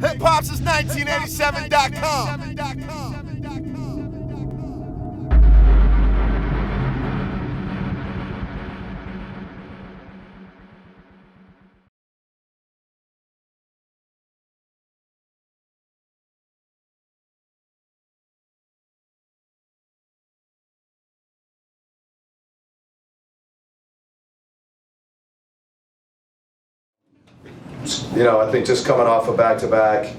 Hip-hop since 1987.com. You know, I think just coming off a back-to-back,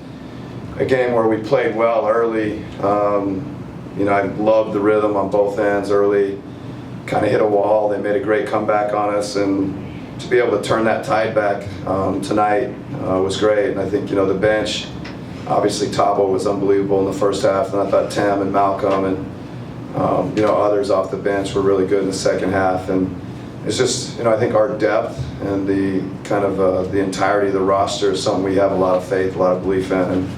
a game where we played well early. You know, I loved the rhythm on both ends early. Kind of hit a wall. They made a great comeback on us, and to be able to turn that tide back tonight was great. And I think, you know, the bench, obviously Thabo was unbelievable in the first half, and I thought Tim and Malcolm and you know, others off the bench were really good in the second half. And it's just, you know, I think our depth and the kind of the entirety of the roster is something we have a lot of faith, a lot of belief in. And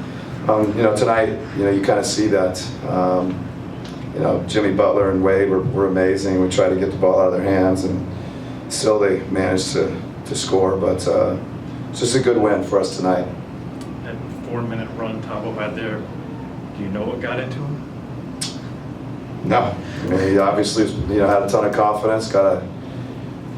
you know, tonight, you know, you kind of see that. You know, Jimmy Butler and Wade were amazing. We tried to get the ball out of their hands, and still they managed to score. But it's just a good win for us tonight. That 4-minute run Thabo had there, do you know what got into him? No, I mean, he obviously, you know, had a ton of confidence. Got a,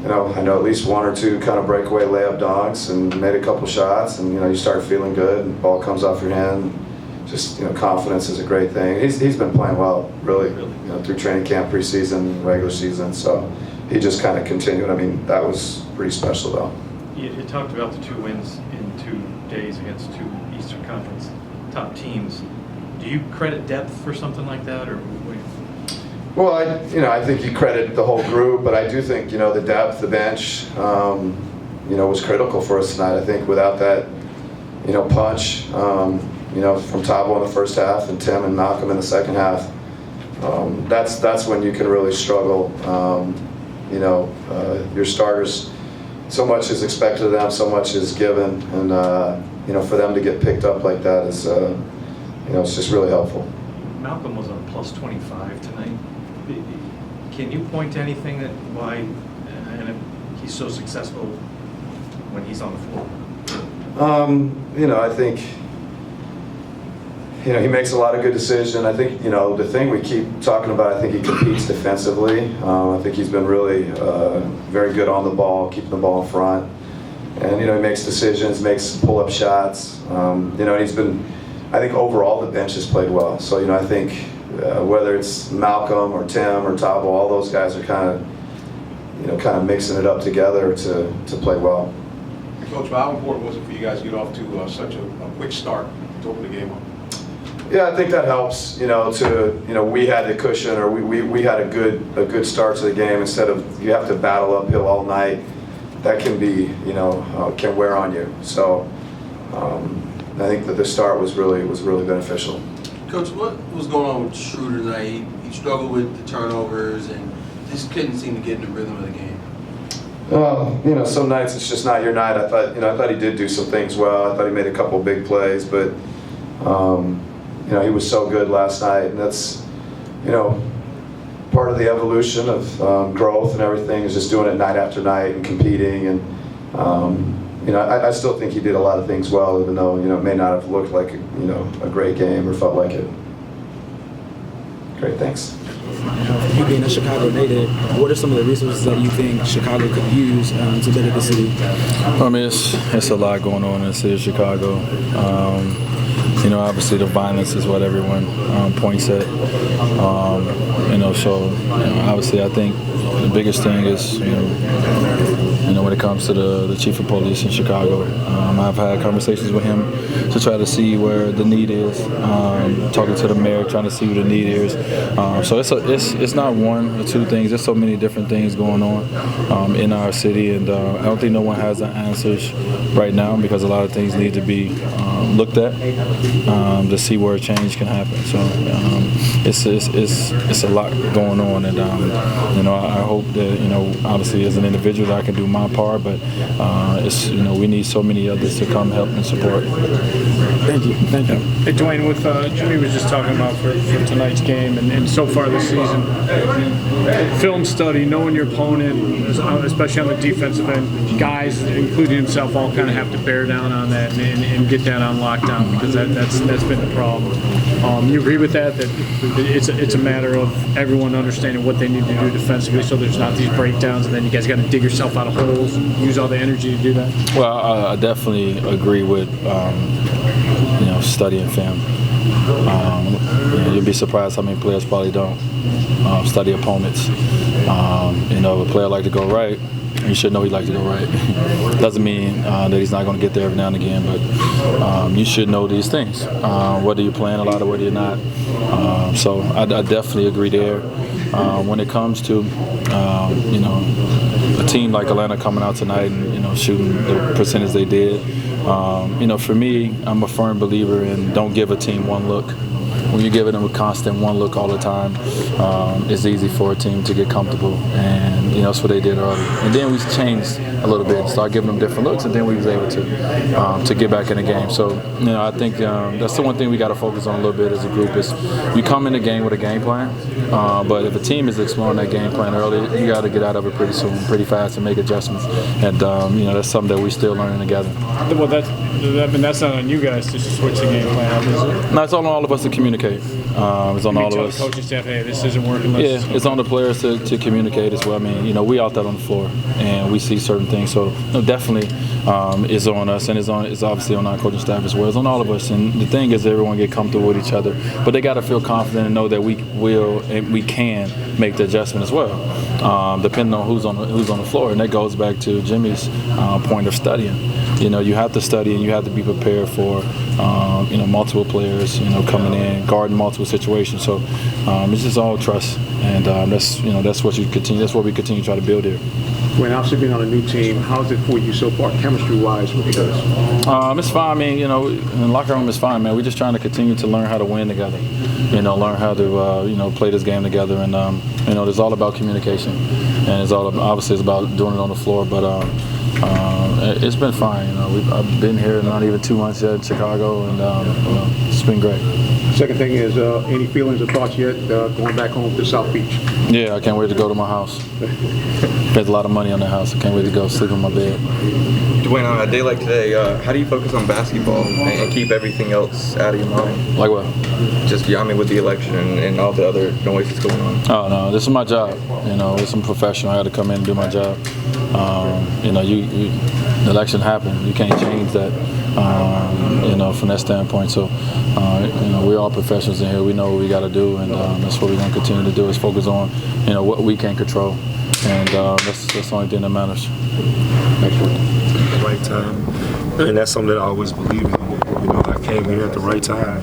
you know, I know at least one or two kind of breakaway layup donks, and made a couple shots, and you know, you start feeling good, and the ball comes off your hand. Just, you know, confidence is a great thing. He's been playing well, really, you know, through training camp, preseason, regular season. So he just kind of continued. I mean, that was pretty special, though. You talked about the 2 wins in 2 days against 2 Eastern Conference top teams. Do you credit depth for something like that, or what do you think? Well, you know, I think you credit the whole group, but I do think, you know, the depth, the bench, you know, was critical for us tonight. I think without that, you know, punch, you know, from Thabo in the first half and Tim and Malcolm in the second half, that's when you can really struggle. You know, your starters, so much is expected of them, so much is given, and you know, for them to get picked up like that is, you know, it's just really helpful. Malcolm was on plus 25 tonight. Can you point to anything that why he's so successful when he's on the floor? You know, I think, you know, he makes a lot of good decisions. I think, you know, the thing we keep talking about, I think he competes defensively. I think he's been really very good on the ball, keeping the ball in front. And, you know, he makes decisions, makes pull-up shots. You know, he's been, I think overall the bench has played well. So, you know, I think whether it's Malcolm or Tim or Thabo, all those guys are kind of, you know, kind of mixing it up together to play well. Coach, how important was it for you guys to get off to such a quick start to open the game up? Yeah, I think that helps. You know, we had the cushion, or we had a good start to the game instead of you have to battle uphill all night. That can be, you know, can wear on you. So I think that the start was really beneficial. Coach, what was going on with Schroeder tonight? He struggled with the turnovers and just couldn't seem to get in the rhythm of the game. You know, some nights it's just not your night. I thought he did do some things well. I thought he made a couple big plays, but you know, he was so good last night, and that's, you know, part of the evolution of growth and everything is just doing it night after night and competing. And you know, I still think he did a lot of things well, even though, you know, it may not have looked like, you know, a great game or felt like it. Great, thanks. You being a Chicago native, what are some of the resources that you think Chicago could use to better the city? I mean, it's a lot going on in the city of Chicago. You know, obviously the violence is what everyone points at. You know, so you know, obviously I think the biggest thing is, you know, when it comes to the chief of police in Chicago, I've had conversations with him to try to see where the need is. Talking to the mayor, trying to see where the need is. So it's not one or two things. There's so many different things going on in our city, and I don't think no one has the answers right now because a lot of things need to be looked at. to see where a change can happen. So it's a lot going on, and I hope that obviously as an individual I can do my part, but we need so many others to come help and support. Thank you. Hey, Dwyane, with Jimmy was just talking about for tonight's game and so far this season, film study, knowing your opponent, especially on the defensive end, guys, including himself, all kind of have to bear down on that and get that on lockdown, because that's been the problem. You agree with that it's a matter of everyone understanding what they need to do defensively, so there's not these breakdowns, and then you guys got to dig yourself out of holes, use all the energy to do that? Well, I definitely agree with studying film. You'd be surprised how many players probably don't study opponents. If a player like to go right, you should know he likes to go right. Doesn't mean that he's not going to get there every now and again, but you should know these things, whether you're playing a lot or whether you're not. So I definitely agree there. When it comes to a team like Atlanta coming out tonight and shooting the percentage they did, for me, I'm a firm believer in don't give a team one look. When you're giving them a constant one look all the time, it's easy for a team to get comfortable, and that's what they did early. And then we changed a little bit, start giving them different looks, and then we was able to get back in the game. So I think that's the one thing we got to focus on a little bit as a group is you come in the game with a game plan, but if a team is exploring that game plan early, you got to get out of it pretty soon, pretty fast, and make adjustments. And that's something that we're still learning together. Well, that's not on you guys to switch the game plan, is it? No, it's on all of us to communicate. It's on all of us. The coaching staff, hey, this isn't working. It's on the players to communicate as well. I mean, we out there on the floor and we see certain things. So definitely it's on us, and it's obviously on our coaching staff as well. It's on all of us. And the thing is, everyone get comfortable with each other, but they got to feel confident and know that we will and we can make the adjustment as well, depending on who's on the floor. And that goes back to Jimmy's point of studying. You have to study and you have to be prepared for multiple players coming in, guarding multiple situations. So it's just all trust, and that's what we continue to try to build here. When obviously being on a new team, how's it for you so far, chemistry-wise, with you guys? It's fine. I mean, in the locker room, it's fine, man. We're just trying to continue to learn how to win together. Learn how to play this game together, and it's all about communication, and it's about doing it on the floor. But it's been fine. I've been here not even 2 months yet in Chicago, and it's been great. Second thing is, any feelings or thoughts yet going back home to South Beach? Yeah, I can't wait to go to my house. Spent a lot of money on the house. I can't wait to go sleep in my bed. Dwyane, on a day like today, how do you focus on basketball and keep everything else out of your mind? Like what? Just, with the election and all the other noise that's going on. Oh, no, this is my job. I'm professional. I got to come in and do my job. The election happened. You can't change that, from that standpoint. So, we're all professionals in here. We know what we got to do, and that's what we're going to continue to do is focus on, what we can control. And that's the only thing that matters. Right time, and that's something that I always believe in. I came here at the right time.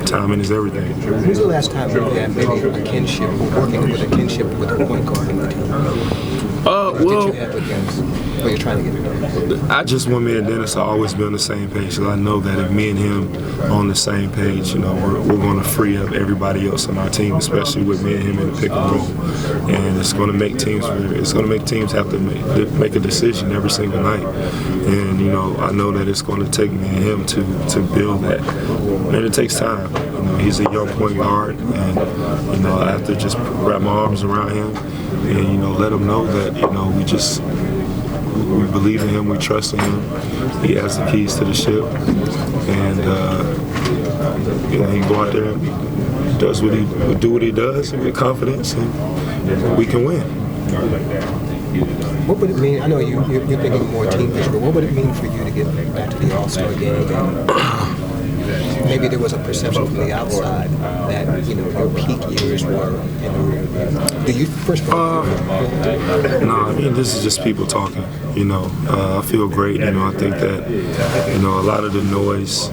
Timing is everything. When's the last time you had maybe a kinship, working with a kinship with a point guard in the team? Did you have against what you're trying to get? I just want me and Dennis to always be on the same page, because I know that if me and him on the same page, we're going to free up everybody else on our team, especially with me and him in the pick and roll. And it's going to make teams have to make a decision every single night. And I know that it's going to take me and him to build that, and it takes time. He's a young point guard, and I have to just wrap my arms around him and let him know that we believe in him, we trust in him. He has the keys to the ship, and he go out there and do what he does with confidence, and we can win. What would it mean? I know you're thinking more team vision, but what would it mean for you to get back to the All-Star game? Maybe there was a perception from the outside that your peak years were. Do you first? No, I mean, this is just people talking. I feel great. I think that a lot of the noise,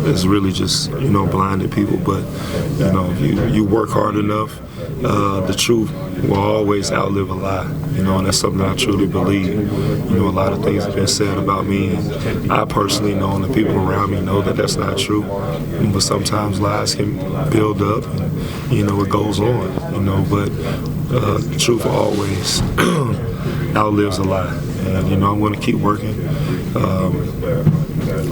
is really just blinded people. But if you work hard enough, the truth will always outlive a lie, you know, and that's something I truly believe. You know, a lot of things have been said about me, and I personally know, and the people around me know that that's not true. But sometimes lies can build up, and, you know, it goes on, you know, but the truth always outlives a lie. And, you know, I'm going to keep working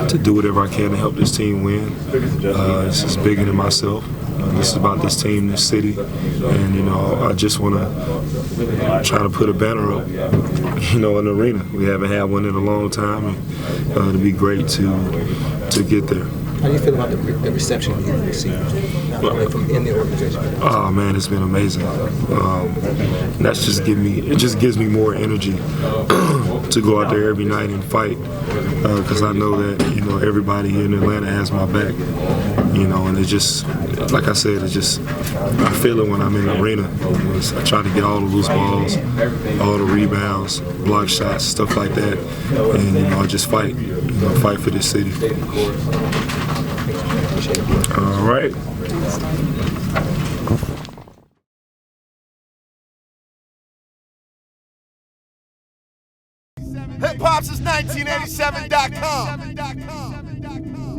to do whatever I can to help this team win. This is bigger than myself. This is about this team, this city, and, you know, I just want to try to put a banner up, you know, in the arena. We haven't had one in a long time, and it'd be great to get there. How do you feel about the reception you've received, not only from in the organization? Oh man, it's been amazing. That's just gives me more energy to go out there every night and fight, because I know that, you know, everybody here in Atlanta has my back. You know, and it just, like I said, it's just, I feel it when I'm in the arena. You know, I try to get all the loose balls, all the rebounds, block shots, stuff like that, and, you know, I just fight. You know, fight for this city. All right. Hip Hop since 1987.com.